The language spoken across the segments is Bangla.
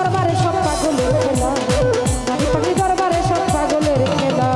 দরবারে সব পাগলের খেলা, রানী পাখি দরবারে সব পাগলের খেলা।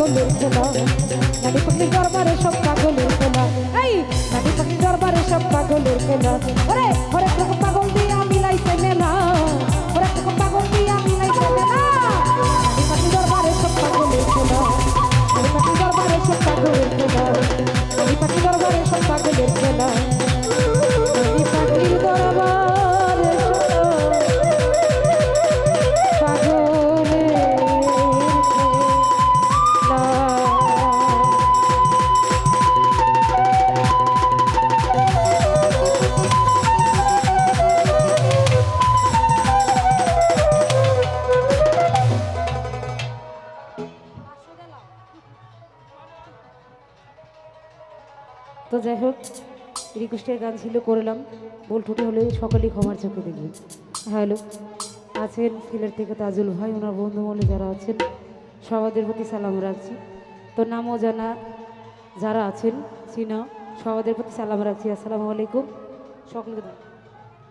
পাগলের খেলা নারী পাখির দরবারে সব পাগলের খেলা এই নারী পাখির দরবারে সব পাগলের খেলা ওরে হরেক রকম পাগল দিয়ে মিলাইছে মেলা হরেক রকম পাগল দিয়ে মিলাইছে মেলা নারী পাখির দরবারে সব পাগলের খেলা নারী পাখির দরবারে সব পাগলের খেলা নারী পাখির দরবারে সব পাগলের খেলা নারী পাখির দরবারে তো যাই হোক রিকোয়েস্টের গান ছিল করলাম ভুল ত্রুটি হলে সকলেই ক্ষমার চোখে দেখবেন হ্যালো আছেন সিলেট থেকে তাজুল ভাই ওনার বন্ধু মহলে যারা আছেন সবাদের প্রতি সালাম রাখছি তো নামও জানা যারা আছেন চিনা সবাদের প্রতি সালাম রাখছি আসসালামু আলাইকুম সকলকে